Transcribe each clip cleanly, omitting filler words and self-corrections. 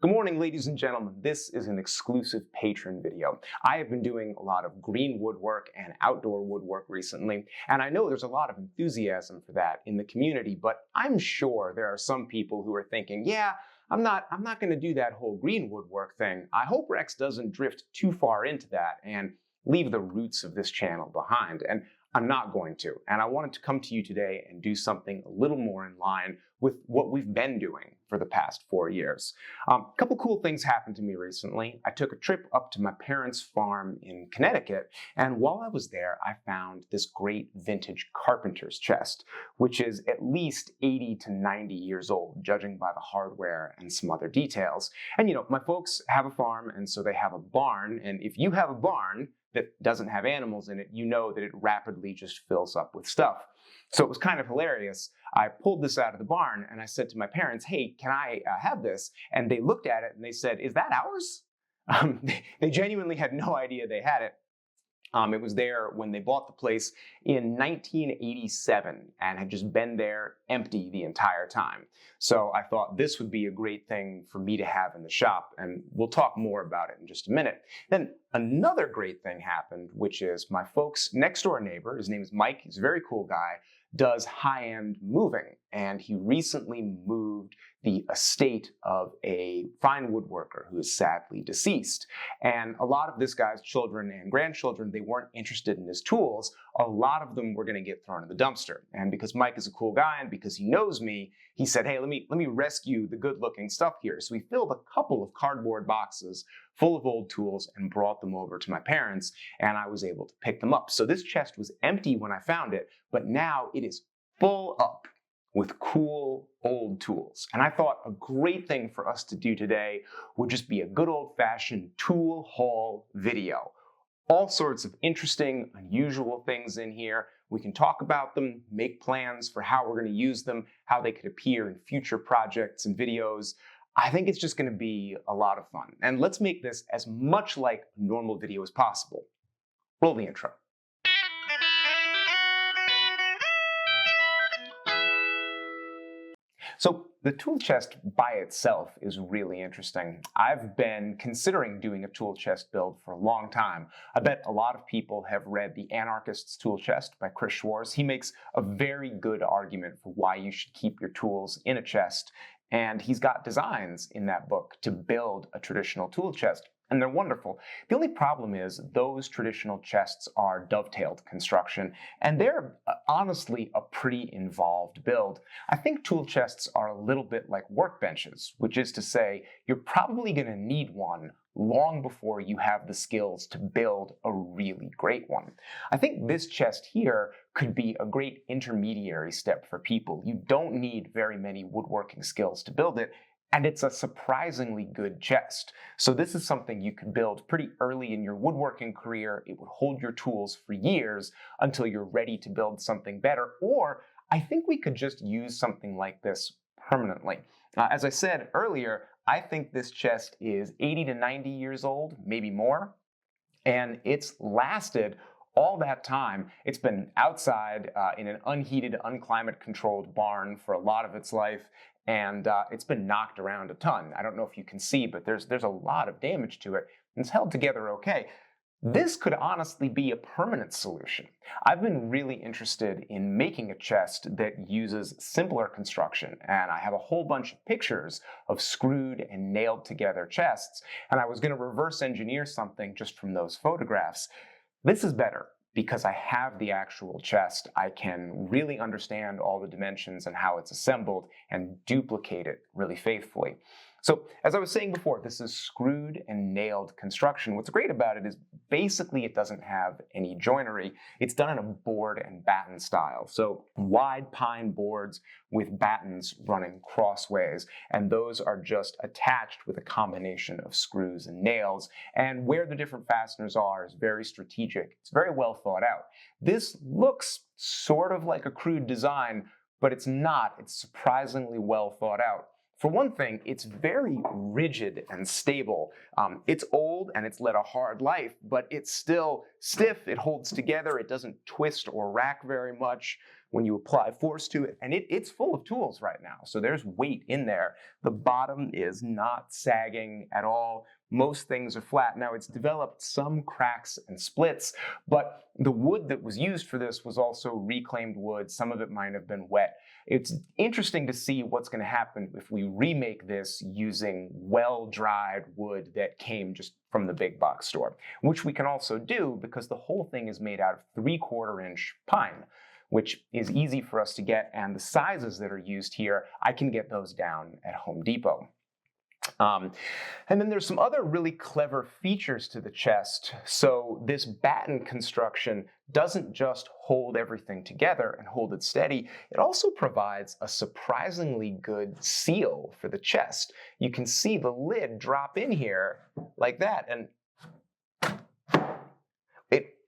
Good morning, ladies and gentlemen. This is an exclusive patron video. I have been doing a lot of green woodwork and outdoor woodwork recently, and I know there's a lot of enthusiasm for that in the community, but I'm sure there are some people who are thinking, yeah, I'm not going to do that whole green woodwork thing. I hope Rex doesn't drift too far into that and leave the roots of this channel behind. And I'm not going to. And I wanted to come to you today and do something a little more in line with what we've been doing for the past 4 years. A couple cool things happened to me recently. I took a trip up to my parents' farm in Connecticut, and while I was there, I found this great vintage Carpenter's chest, which is at least 80 to 90 years old, judging by the hardware and some other details. And my folks have a farm, and so they have a barn, and if you have a barn that doesn't have animals in it, you know that it rapidly just fills up with stuff. So it was kind of hilarious. I pulled this out of the barn and I said to my parents, hey, can I have this? And they looked at it and they said, is that ours? They genuinely had no idea they had it. It was there when they bought the place in 1987 and had just been there empty the entire time. So I thought this would be a great thing for me to have in the shop, and we'll talk more about it in just a minute. Then another great thing happened, which is my folks' next door neighbor, his name is Mike, he's a very cool guy, does high-end moving, and he recently moved the estate of a fine woodworker who is sadly deceased. And a lot of this guy's children and grandchildren, they weren't interested in his tools. A lot of them were going to get thrown in the dumpster. And because Mike is a cool guy and because he knows me, he said, hey, let me rescue the good-looking stuff here. So we filled a couple of cardboard boxes full of old tools and brought them over to my parents, and I was able to pick them up. So this chest was empty when I found it, but now it is full up with cool old tools. And I thought a great thing for us to do today would just be a good old-fashioned tool haul video. All sorts of interesting, unusual things in here. We can talk about them, make plans for how we're going to use them, how they could appear in future projects and videos. I think it's just going to be a lot of fun. And let's make this as much like a normal video as possible. Roll the intro. So the tool chest by itself is really interesting. I've been considering doing a tool chest build for a long time. I bet a lot of people have read The Anarchist's Tool Chest by Chris Schwarz. He makes a very good argument for why you should keep your tools in a chest. And he's got designs in that book to build a traditional tool chest. And they're wonderful. The only problem is those traditional chests are dovetailed construction, and they're honestly a pretty involved build. I think tool chests are a little bit like workbenches, which is to say, you're probably going to need one long before you have the skills to build a really great one. I think this chest here could be a great intermediary step for people. You don't need very many woodworking skills to build it, and it's a surprisingly good chest. So this is something you can build pretty early in your woodworking career. It would hold your tools for years until you're ready to build something better. Or I think we could just use something like this permanently. As I said earlier, I think this chest is 80 to 90 years old, maybe more, and it's lasted all that time. It's been outside in an unheated, unclimate-controlled barn for a lot of its life, and it's been knocked around a ton. I don't know if you can see, but there's a lot of damage to it, and it's held together okay. This could honestly be a permanent solution. I've been really interested in making a chest that uses simpler construction, and I have a whole bunch of pictures of screwed and nailed together chests, and I was going to reverse engineer something just from those photographs. This is better because I have the actual chest. I can really understand all the dimensions and how it's assembled and duplicate it really faithfully. So as I was saying before, this is screwed and nailed construction. What's great about it is basically it doesn't have any joinery. It's done in a board and batten style. So wide pine boards with battens running crossways, and those are just attached with a combination of screws and nails. And where the different fasteners are is very strategic. It's very well thought out. This looks sort of like a crude design, but it's not. It's surprisingly well thought out. For one thing, it's very rigid and stable. It's old and it's led a hard life, but it's still stiff, it holds together, it doesn't twist or rack very much. when you apply force to it, and it's full of tools right now. So there's weight in there. The bottom is not sagging at all. Most things are flat. Now, it's developed some cracks and splits, but the wood that was used for this was also reclaimed wood. Some of it might have been wet. It's interesting to see what's going to happen if we remake this using well-dried wood that came just from the big box store, which we can also do because the whole thing is made out of 3/4-inch pine, which is easy for us to get, and the sizes that are used here, I can get those down at Home Depot. And then there's some other really clever features to the chest. So this batten construction doesn't just hold everything together and hold it steady, it also provides a surprisingly good seal for the chest. You can see the lid drop in here like that, and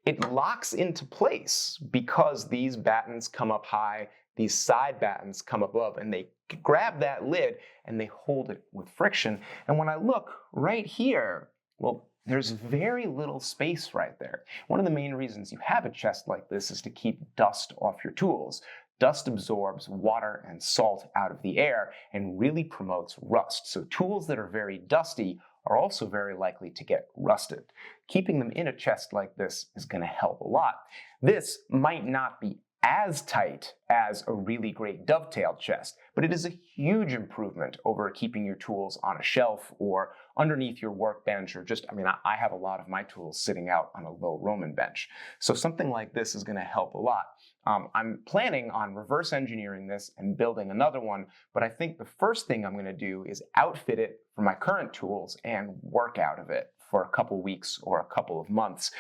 it locks into place because these battens come up high, these side battens come above, and they grab that lid and they hold it with friction. And when I look right here, well, there's very little space right there. One of the main reasons you have a chest like this is to keep dust off your tools. Dust absorbs water and salt out of the air and really promotes rust. So tools that are very dusty are also very likely to get rusted. Keeping them in a chest like this is going to help a lot. This might not be as tight as a really great dovetailed chest, but it is a huge improvement over keeping your tools on a shelf or underneath your workbench, or just, I have a lot of my tools sitting out on a low Roman bench. So something like this is going to help a lot. I'm planning on reverse engineering this and building another one, but I think the first thing I'm going to do is outfit it for my current tools and work out of it for a couple weeks or a couple of months.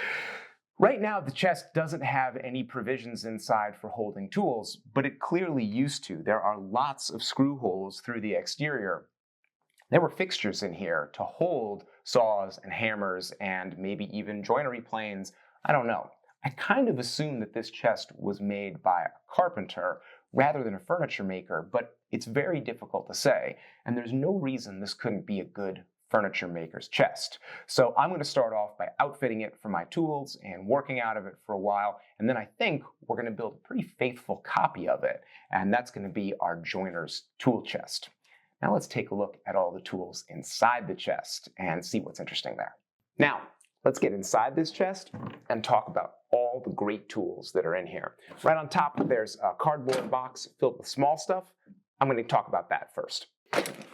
Right now, the chest doesn't have any provisions inside for holding tools, but it clearly used to. There are lots of screw holes through the exterior. There were fixtures in here to hold saws and hammers and maybe even joinery planes. I don't know. I kind of assume that this chest was made by a carpenter rather than a furniture maker, but it's very difficult to say, and there's no reason this couldn't be a good furniture maker's chest. So I'm going to start off by outfitting it for my tools and working out of it for a while, and then I think we're going to build a pretty faithful copy of it, and that's going to be our joiner's tool chest. Now let's take a look at all the tools inside the chest and see what's interesting there. Now, let's get inside this chest and talk about all the great tools that are in here. Right on top, there's a cardboard box filled with small stuff. I'm going to talk about that first.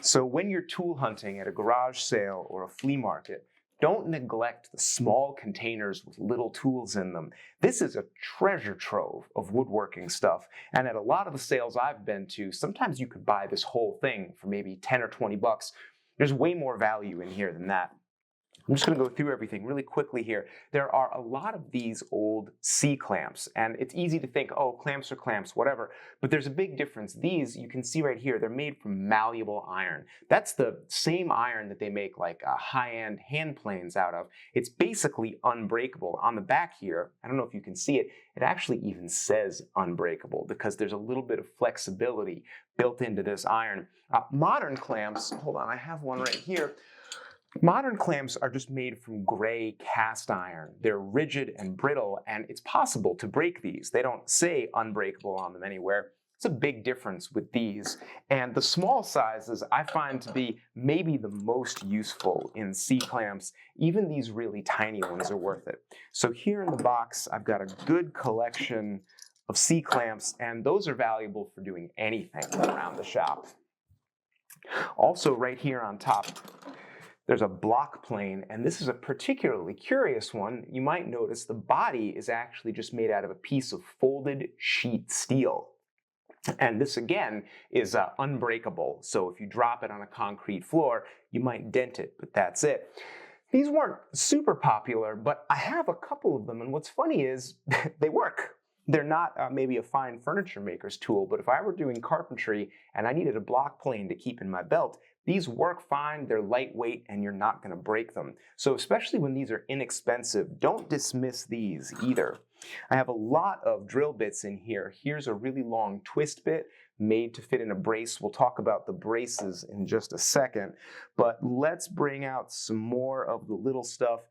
So when you're tool hunting at a garage sale or a flea market, don't neglect the small containers with little tools in them. This is a treasure trove of woodworking stuff, and at a lot of the sales I've been to, sometimes you could buy this whole thing for maybe 10 or 20 bucks. There's way more value in here than that. I'm just going to go through everything really quickly here. There are a lot of these old C-clamps, and it's easy to think, oh, clamps are clamps, whatever, but there's a big difference. These, you can see right here, they're made from malleable iron. That's the same iron that they make like high-end hand planes out of. It's basically unbreakable. On the back here, I don't know if you can see it, it actually even says unbreakable because there's a little bit of flexibility built into this iron. Modern clamps, hold on, I have one right here. Modern clamps are just made from gray cast iron. They're rigid and brittle, and it's possible to break these. They don't say unbreakable on them anywhere. It's a big difference with these. And the small sizes I find to be maybe the most useful in C-clamps. Even these really tiny ones are worth it. So here in the box, I've got a good collection of C-clamps, and those are valuable for doing anything around the shop. Also right here on top, there's a block plane, and this is a particularly curious one. You might notice the body is actually just made out of a piece of folded sheet steel. And this, again, is unbreakable. So if you drop it on a concrete floor, you might dent it, but that's it. These weren't super popular, but I have a couple of them, and what's funny is they work. They're not maybe a fine furniture maker's tool, but if I were doing carpentry and I needed a block plane to keep in my belt, these work fine, they're lightweight, and you're not going to break them. So especially when these are inexpensive, don't dismiss these either. I have a lot of drill bits in here. Here's a really long twist bit made to fit in a brace. We'll talk about the braces in just a second, but let's bring out some more of the little stuff.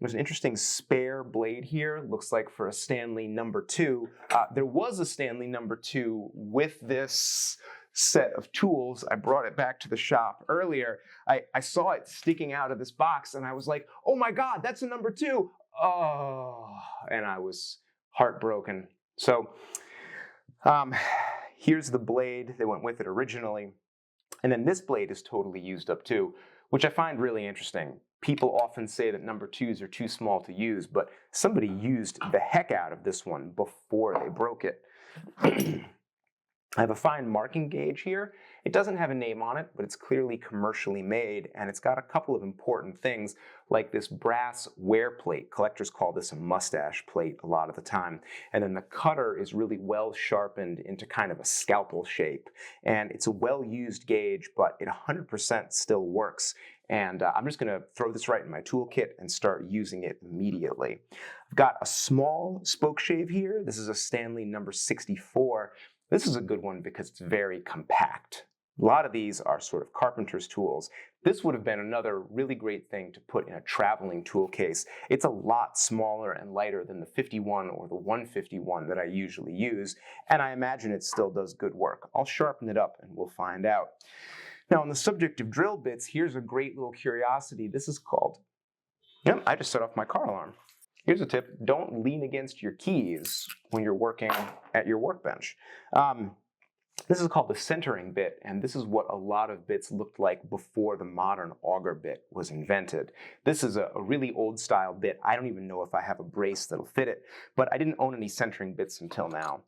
There's an interesting spare blade here. Looks like for a Stanley number 2. There was a Stanley number 2 with this set of tools. I brought it back to the shop earlier. I saw it sticking out of this box and I was like, oh my God, that's a number 2. Oh, and I was heartbroken. So here's the blade that went with it originally. And then this blade is totally used up too, which I find really interesting. People often say that number 2s are too small to use, but somebody used the heck out of this one before they broke it. I have a fine marking gauge here. It doesn't have a name on it, but it's clearly commercially made, and it's got a couple of important things like this brass wear plate. Collectors call this a mustache plate a lot of the time. And then the cutter is really well sharpened into kind of a scalpel shape. And it's a well-used gauge, but it 100% still works. And I'm just gonna throw this right in my toolkit and start using it immediately. I've got a small spoke shave here. This is a Stanley number 64. This is a good one because it's very compact. A lot of these are sort of Carpenter's tools. This would have been another really great thing to put in a traveling tool case. It's a lot smaller and lighter than the 51 or the 151 that I usually use, and I imagine it still does good work. I'll sharpen it up and we'll find out. Now, on the subject of drill bits, here's a great little curiosity. This is called, I just set off my car alarm. Here's a tip: don't lean against your keys when you're working at your workbench. This is called the centering bit, and this is what a lot of bits looked like before the modern auger bit was invented. This is a really old style bit. I don't even know if I have a brace that'll fit it, but I didn't own any centering bits until now.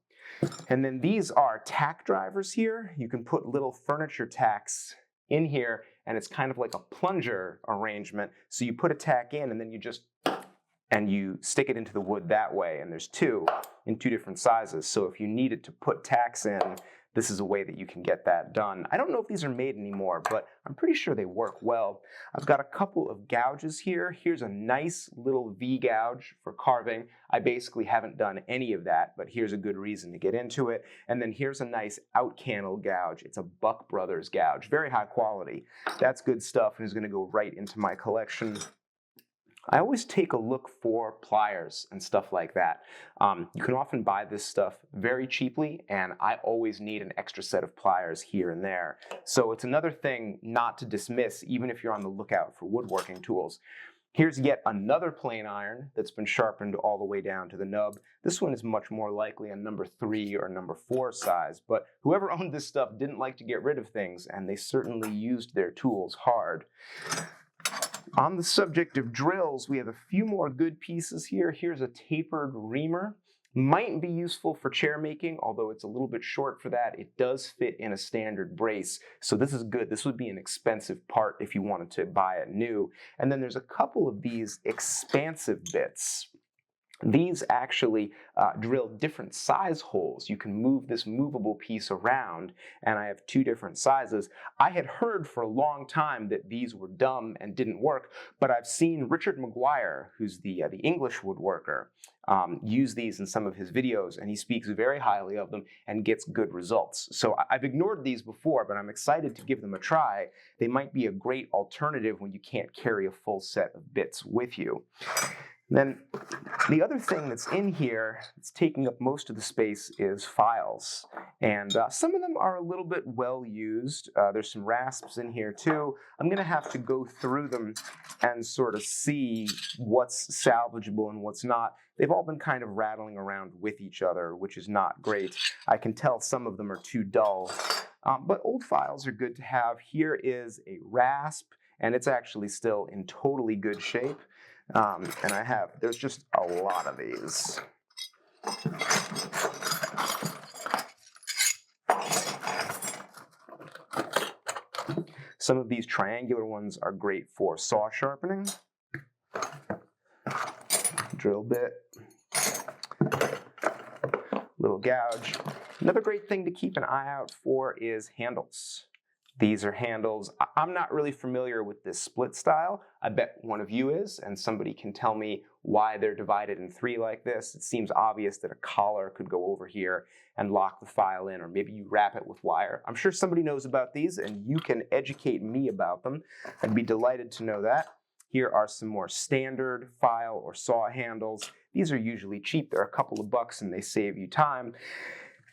And then these are tack drivers here. You can put little furniture tacks in here, and it's kind of like a plunger arrangement. So you put a tack in, and then you stick it into the wood that way, and there's 2 in 2 different sizes. So if you needed to put tacks in, this is a way that you can get that done. I don't know if these are made anymore, but I'm pretty sure they work well. I've got a couple of gouges here. Here's a nice little V gouge for carving. I basically haven't done any of that, but here's a good reason to get into it. And then here's a nice out-candle gouge. It's a Buck Brothers gouge, very high quality. That's good stuff and is gonna go right into my collection. I always take a look for pliers and stuff like that. You can often buy this stuff very cheaply, and I always need an extra set of pliers here and there. So it's another thing not to dismiss, even if you're on the lookout for woodworking tools. Here's yet another plane iron that's been sharpened all the way down to the nub. This one is much more likely a number 3 or number 4 size, but whoever owned this stuff didn't like to get rid of things, and they certainly used their tools hard. On the subject of drills, we have a few more good pieces here. Here's a tapered reamer. Might be useful for chair making, although it's a little bit short for that. It does fit in a standard brace, so this is good. This would be an expensive part if you wanted to buy it new. And then there's a couple of these expansive bits. These actually drill different size holes. You can move this movable piece around, and I have 2 different sizes. I had heard for a long time that these were dumb and didn't work, but I've seen Richard McGuire, who's the English woodworker, use these in some of his videos, and he speaks very highly of them and gets good results. So I've ignored these before, but I'm excited to give them a try. They might be a great alternative when you can't carry a full set of bits with you. Then the other thing that's in here that's taking up most of the space is files. And some of them are a little bit well used. There's some rasps in here too. I'm gonna have to go through them and sort of see what's salvageable and what's not. They've all been kind of rattling around with each other, which is not great. I can tell some of them are too dull. But old files are good to have. Here is a rasp, and it's actually still in totally good shape. And there's just a lot of these. Some of these triangular ones are great for saw sharpening. Drill bit. Little gouge. Another great thing to keep an eye out for is handles. These are handles. I'm not really familiar with this split style. I bet one of you is, and somebody can tell me why they're divided in 3 like this. It seems obvious that a collar could go over here and lock the file in, or maybe you wrap it with wire. I'm sure somebody knows about these, and you can educate me about them. I'd be delighted to know that. Here are some more standard file or saw handles. These are usually cheap. They're a couple of bucks and they save you time.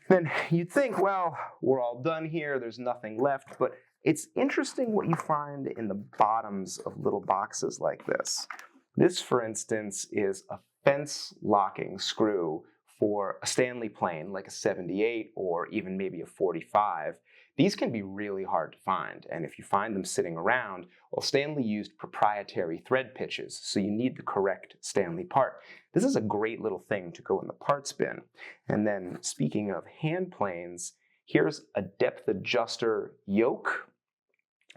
Then you'd think, well, we're all done here. There's nothing left. But it's interesting what you find in the bottoms of little boxes like this. This, for instance, is a fence locking screw for a Stanley plane, like a 78 or even maybe a 45. These can be really hard to find, and if you find them sitting around, well, Stanley used proprietary thread pitches, so you need the correct Stanley part. This is a great little thing to go in the parts bin. And then, speaking of hand planes, here's a depth adjuster yoke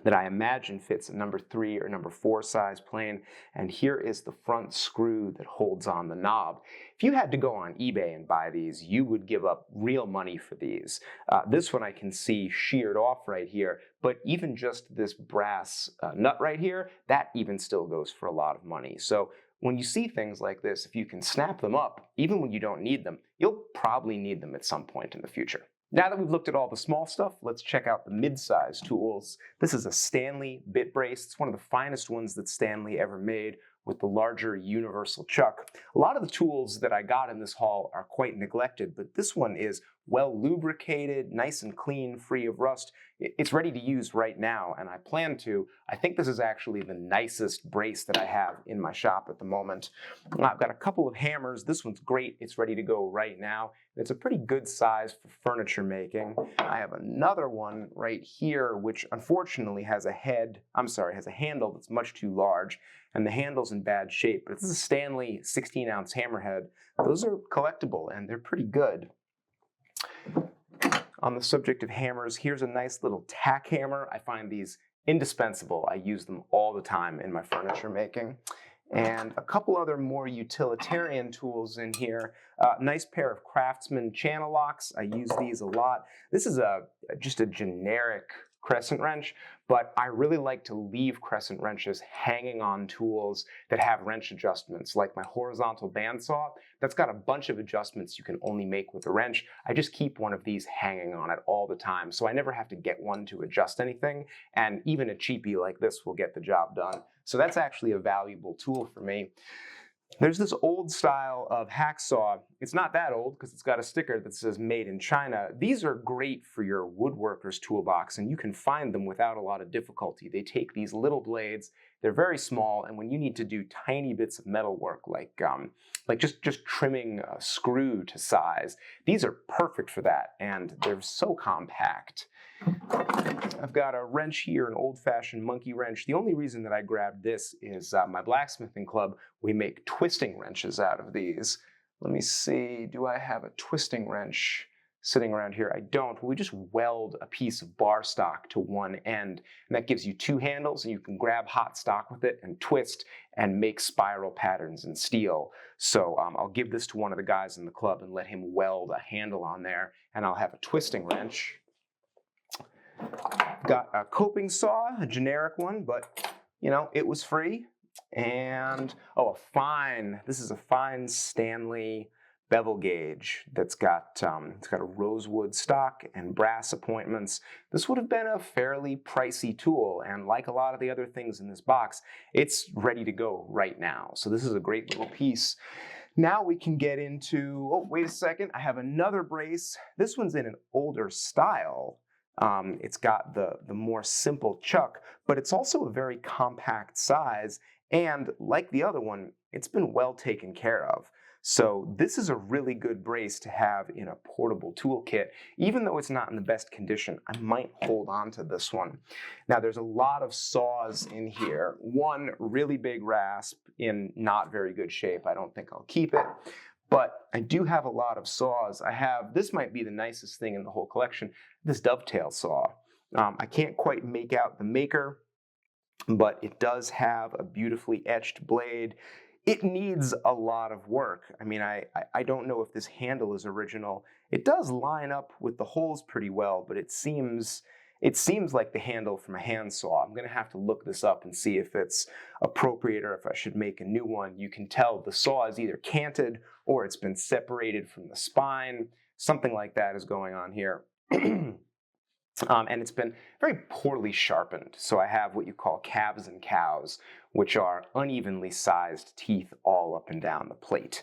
that I imagine fits a number 3 or number 4 size plane, and here is the front screw that holds on the knob. If you had to go on eBay and buy these, you would give up real money for these. This one I can see sheared off right here, but even just this brass nut right here, that even still goes for a lot of money. So when you see things like this, if you can snap them up, even when you don't need them, you'll probably need them at some point in the future. Now that we've looked at all the small stuff, let's check out the mid-size tools. This is a Stanley bit brace. It's one of the finest ones that Stanley ever made, with the larger universal chuck. A lot of the tools that I got in this haul are quite neglected, but this one is well lubricated, nice and clean, free of rust. It's ready to use right now, and I plan to. I think this is actually the nicest brace that I have in my shop at the moment. I've got a couple of hammers. This one's great. It's ready to go right now. It's a pretty good size for furniture making. I have another one right here, which unfortunately has a handle that's much too large, and the handle's in bad shape. But this is a Stanley 16-ounce hammerhead. Those are collectible, and they're pretty good. On the subject of hammers, here's a nice little tack hammer. I find these indispensable. I use them all the time in my furniture making. And a couple other more utilitarian tools in here. Nice pair of Craftsman channel locks. I use these a lot. This is just a generic crescent wrench, but I really like to leave crescent wrenches hanging on tools that have wrench adjustments, like my horizontal bandsaw. That's got a bunch of adjustments you can only make with a wrench. I just keep one of these hanging on it all the time, so I never have to get one to adjust anything, and even a cheapie like this will get the job done. So that's actually a valuable tool for me. There's this old style of hacksaw. It's not that old because it's got a sticker that says made in China. These are great for your woodworker's toolbox, and you can find them without a lot of difficulty. They take these little blades, they're very small, and when you need to do tiny bits of metal work like just trimming a screw to size, these are perfect for that, and they're so compact. I've got a wrench here, an old-fashioned monkey wrench. The only reason that I grabbed this is my blacksmithing club. We make twisting wrenches out of these. Let me see, do I have a twisting wrench sitting around here? I don't. We just weld a piece of bar stock to one end, and that gives you 2 handles, and you can grab hot stock with it and twist and make spiral patterns in steel. So I'll give this to one of the guys in the club and let him weld a handle on there, and I'll have a twisting wrench. Got a coping saw, a generic one, but you know, it was free. And this is a fine Stanley bevel gauge that's got it's got a rosewood stock and brass appointments. This would have been a fairly pricey tool, and like a lot of the other things in this box, it's ready to go right now. So this is a great little piece. Now we can get into, oh, wait a second, I have another brace. This one's in an older style. It's got the more simple chuck, but it's also a very compact size, and like the other one, it's been well taken care of. So this is a really good brace to have in a portable toolkit. Even though it's not in the best condition, I might hold on to this one. Now there's a lot of saws in here. One really big rasp in not very good shape. I don't think I'll keep it. But I do have a lot of saws. This might be the nicest thing in the whole collection, this dovetail saw. I can't quite make out the maker, but it does have a beautifully etched blade. It needs a lot of work. I mean, I don't know if this handle is original. It does line up with the holes pretty well, but it seems like the handle from a handsaw. I'm going to have to look this up and see if it's appropriate or if I should make a new one. You can tell the saw is either canted or it's been separated from the spine. Something like that is going on here. And it's been very poorly sharpened. So I have what you call calves and cows, which are unevenly sized teeth all up and down the plate.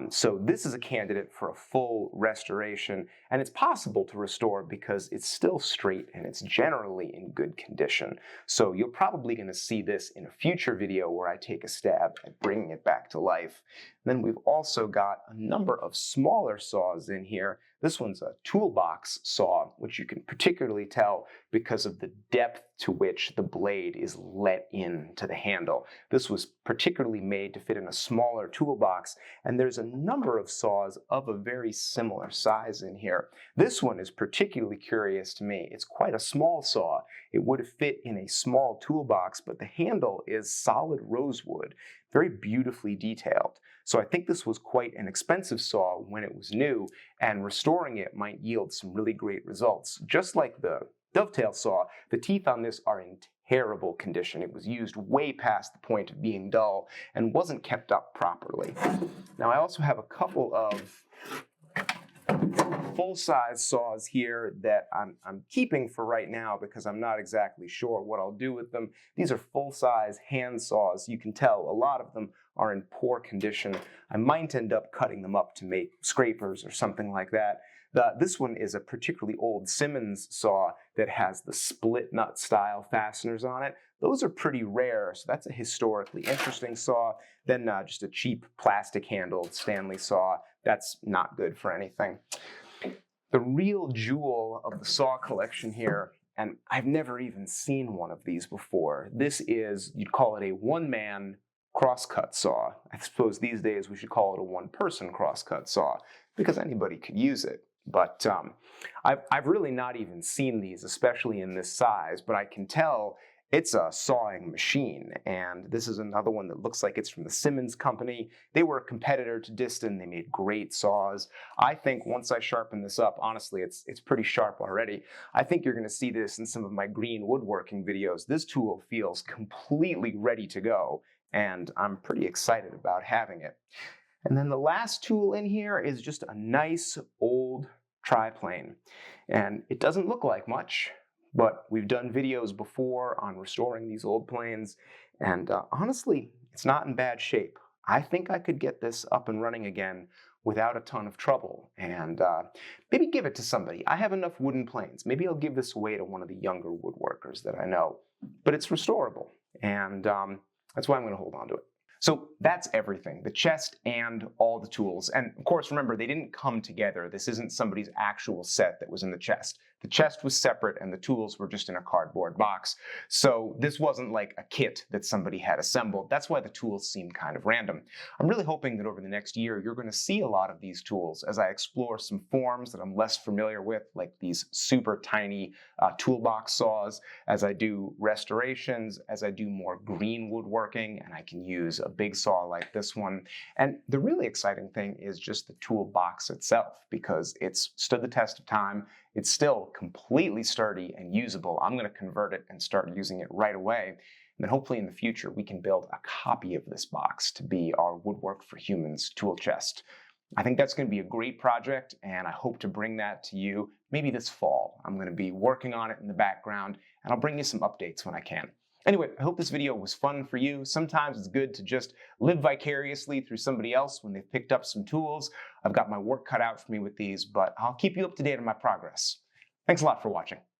So this is a candidate for a full restoration, and it's possible to restore because it's still straight and it's generally in good condition. So you're probably going to see this in a future video where I take a stab at bringing it back to life. Then we've also got a number of smaller saws in here. This one's a toolbox saw, which you can particularly tell because of the depth to which the blade is let into the handle. This was particularly made to fit in a smaller toolbox, and there's a number of saws of a very similar size in here. This one is particularly curious to me. It's quite a small saw. It would have fit in a small toolbox, but the handle is solid rosewood, very beautifully detailed. So I think this was quite an expensive saw when it was new, and restoring it might yield some really great results. Just like the dovetail saw, the teeth on this are in terrible condition. It was used way past the point of being dull and wasn't kept up properly. Now I also have a couple of full-size saws here that I'm keeping for right now because I'm not exactly sure what I'll do with them. These are full-size hand saws. You can tell a lot of them are in poor condition. I might end up cutting them up to make scrapers or something like that. This one is a particularly old Simmons saw that has the split nut style fasteners on it. Those are pretty rare, so that's a historically interesting saw. Then just a cheap plastic handled Stanley saw. That's not good for anything. The real jewel of the saw collection here, and I've never even seen one of these before. This is, you'd call it a one-man crosscut saw. I suppose these days we should call it a one-person crosscut saw because anybody could use it. But I've really not even seen these, especially in this size, but I can tell it's a sawing machine, and this is another one that looks like it's from the Simmons company. They were a competitor to Diston. They made great saws. I think once I sharpen this up, honestly, it's pretty sharp already. I think you're going to see this in some of my green woodworking videos. This tool feels completely ready to go, and I'm pretty excited about having it. And then the last tool in here is just a nice old triplane, and it doesn't look like much, but we've done videos before on restoring these old planes, and honestly, it's not in bad shape. I think I could get this up and running again without a ton of trouble, and maybe give it to somebody. I have enough wooden planes. Maybe I'll give this away to one of the younger woodworkers that I know, but it's restorable, and that's why I'm going to hold on to it. So that's everything, the chest and all the tools. And of course, remember, they didn't come together. This isn't somebody's actual set that was in the chest. The chest was separate and the tools were just in a cardboard box. So this wasn't like a kit that somebody had assembled. That's why the tools seem kind of random. I'm really hoping that over the next year, you're going to see a lot of these tools as I explore some forms that I'm less familiar with, like these super tiny toolbox saws, as I do restorations, as I do more green woodworking, and I can use a big saw like this one. And the really exciting thing is just the toolbox itself, because it's stood the test of time. It's still completely sturdy and usable. I'm going to convert it and start using it right away. And then hopefully in the future, we can build a copy of this box to be our Woodwork for Humans tool chest. I think that's going to be a great project, and I hope to bring that to you maybe this fall. I'm going to be working on it in the background, and I'll bring you some updates when I can. Anyway, I hope this video was fun for you. Sometimes it's good to just live vicariously through somebody else when they've picked up some tools. I've got my work cut out for me with these, but I'll keep you up to date on my progress. Thanks a lot for watching.